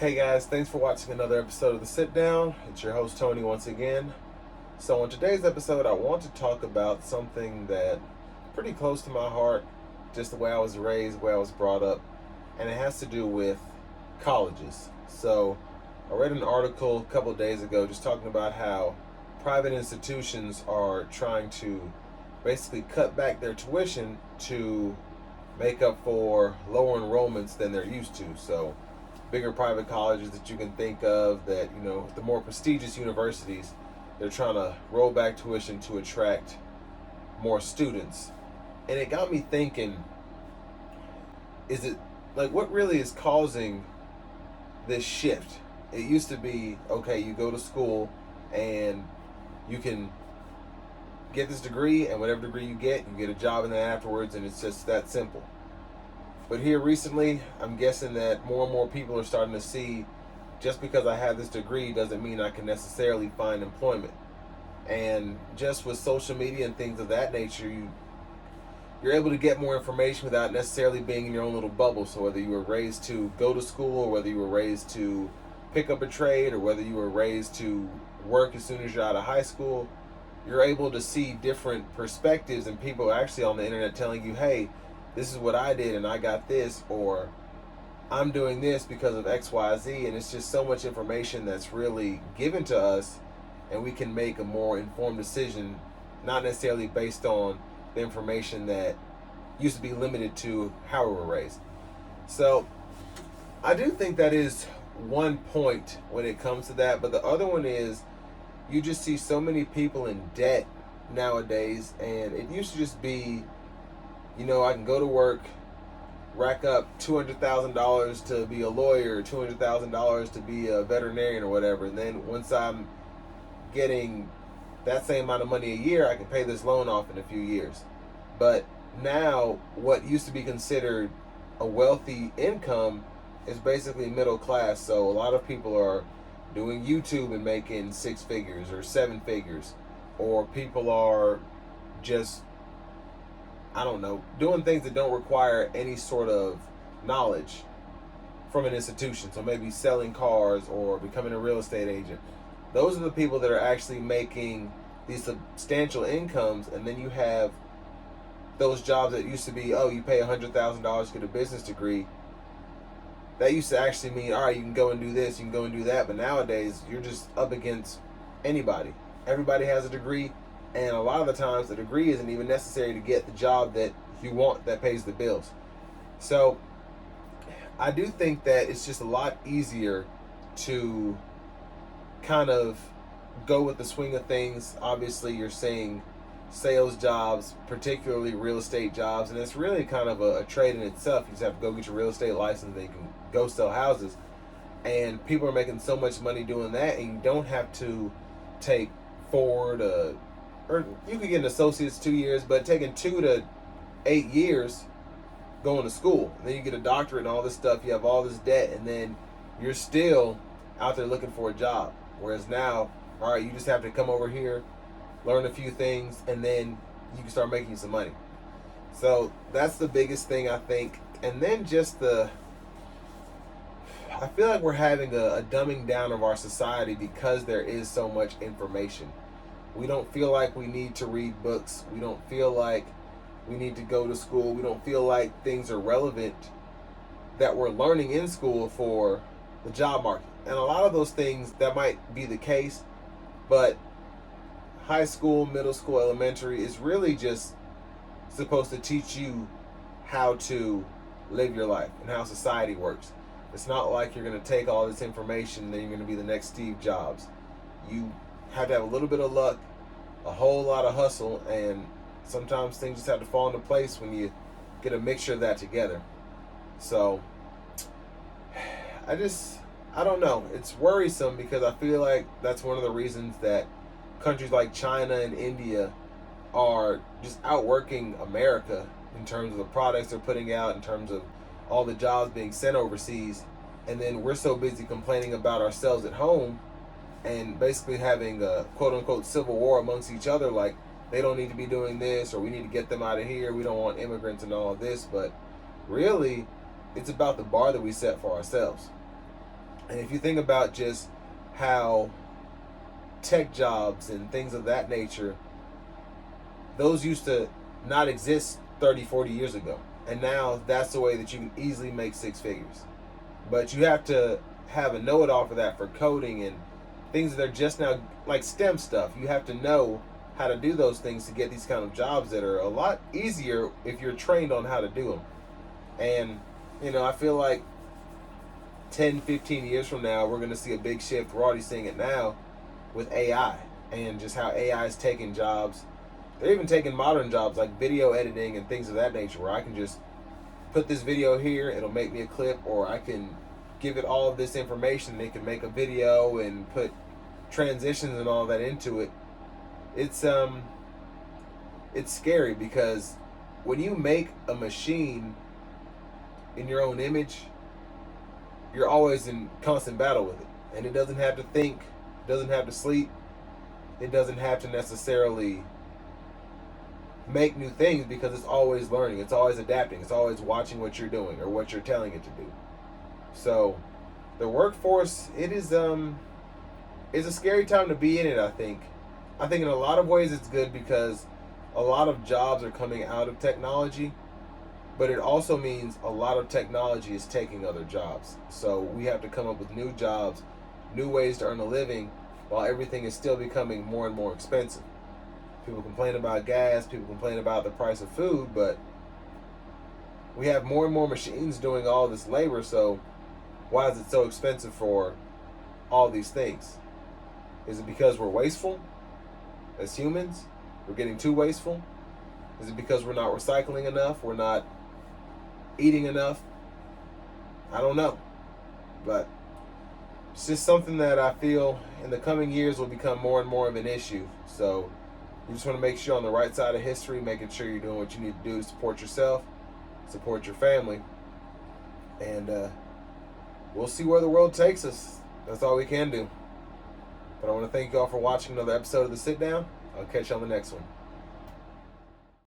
Hey guys, thanks for watching another episode of the Sitdown. It's your host Tony once again. So in today's episode, I want to talk about something that pretty close to my heart, just the way I was raised, the way I was brought up, and it has to do with colleges. So I read an article a couple of days ago just talking about how private institutions are trying to basically cut back their tuition to make up for lower enrollments than they're used to. So bigger private colleges that you can think of, that, you know, the more prestigious universities, they're trying to roll back tuition to attract more students. And it got me thinking, is it like, what really is causing this shift? It used to be, okay, you go to school and you can get this degree, and whatever degree you get a job in that afterwards, and it's just that simple. But here recently, I'm guessing that more and more people are starting to see, just because I have this degree doesn't mean I can necessarily find employment. And just with social media and things of that nature, you're able to get more information without necessarily being in your own little bubble. So whether you were raised to go to school, or whether you were raised to pick up a trade, or whether you were raised to work as soon as you're out of high school, you're able to see different perspectives and people actually on the internet telling you, hey, this is what I did and I got this, or I'm doing this because of XYZ. And it's just so much information that's really given to us, and we can make a more informed decision, not necessarily based on the information that used to be limited to how we were raised. So I do think that is one point when it comes to that. But the other one is, you just see so many people in debt nowadays, and it used to just be, you know, I can go to work, rack up $200,000 to be a lawyer, $200,000 to be a veterinarian or whatever, and then once I'm getting that same amount of money a year, I can pay this loan off in a few years. But now, what used to be considered a wealthy income is basically middle class. So a lot of people are doing YouTube and making six figures or seven figures, or people are just, I don't know, doing things that don't require any sort of knowledge from an institution. So maybe selling cars or becoming a real estate agent. Those are the people that are actually making these substantial incomes. And then you have those jobs that used to be, oh, you pay $100,000 to get a business degree. That used to actually mean, all right, you can go and do this, you can go and do that. But nowadays, you're just up against anybody. Everybody has a degree, and a lot of the times, the degree isn't even necessary to get the job that you want that pays the bills. So I do think that it's just a lot easier to kind of go with the swing of things. Obviously, you're seeing sales jobs, particularly real estate jobs, and it's really kind of a trade in itself. You just have to go get your real estate license, then you can go sell houses, and people are making so much money doing that. And you don't have to take 4 to, or you could get an associate's 2 years, but taking 2 to 8 years going to school, and then you get a doctorate and all this stuff, you have all this debt, and then you're still out there looking for a job. Whereas now, all right, you just have to come over here, learn a few things, and then you can start making some money. So that's the biggest thing, I think. And then just I feel like we're having a dumbing down of our society because there is so much information. We don't feel like we need to read books. We don't feel like we need to go to school. We don't feel like things are relevant that we're learning in school for the job market. And a lot of those things, that might be the case, but high school, middle school, elementary is really just supposed to teach you how to live your life and how society works. It's not like you're going to take all this information and then you're going to be the next Steve Jobs. You have to have a little bit of luck, a whole lot of hustle, and sometimes things just have to fall into place when you get a mixture of that together. So I don't know. It's worrisome because I feel like that's one of the reasons that countries like China and India are just outworking America in terms of the products they're putting out, in terms of all the jobs being sent overseas. And then we're so busy complaining about ourselves at home and basically having a quote-unquote civil war amongst each other, like they don't need to be doing this, or we need to get them out of here, we don't want immigrants and all of this. But really, it's about the bar that we set for ourselves. And if you think about just how tech jobs and things of that nature, those used to not exist 30, 40 years ago. And now that's the way that you can easily make six figures. But you have to have a know-it-all for that, for coding and things that are just now like STEM stuff. You have to know how to do those things to get these kind of jobs that are a lot easier if you're trained on how to do them. And, I feel like 10, 15 years from now, we're going to see a big shift. We're already seeing it now with AI and just how AI is taking jobs. They're even taking modern jobs like video editing and things of that nature, where I can just put this video here, it'll make me a clip, or I can give it all of this information and it can make a video and put transitions and all that into it. It's scary because when you make a machine in your own image, you're always in constant battle with it. And it doesn't have to think, it doesn't have to sleep, it doesn't have to necessarily make new things because it's always learning, it's always adapting, it's always watching what you're doing or what you're telling it to do. So the workforce, it's a scary time to be in it. I think in a lot of ways it's good because a lot of jobs are coming out of technology, but it also means a lot of technology is taking other jobs. So we have to come up with new jobs, new ways to earn a living, while everything is still becoming more and more expensive. People complain about gas, people complain about the price of food, but we have more and more machines doing all this labor, so why is it so expensive for all these things? Is it because we're wasteful as humans? We're getting too wasteful? Is it because we're not recycling enough? We're not eating enough? I don't know. But it's just something that I feel in the coming years will become more and more of an issue. So you just want to make sure you're on the right side of history, making sure you're doing what you need to do to support yourself, support your family, and we'll see where the world takes us. That's all we can do. But I want to thank you all for watching another episode of The Sit Down. I'll catch you on the next one.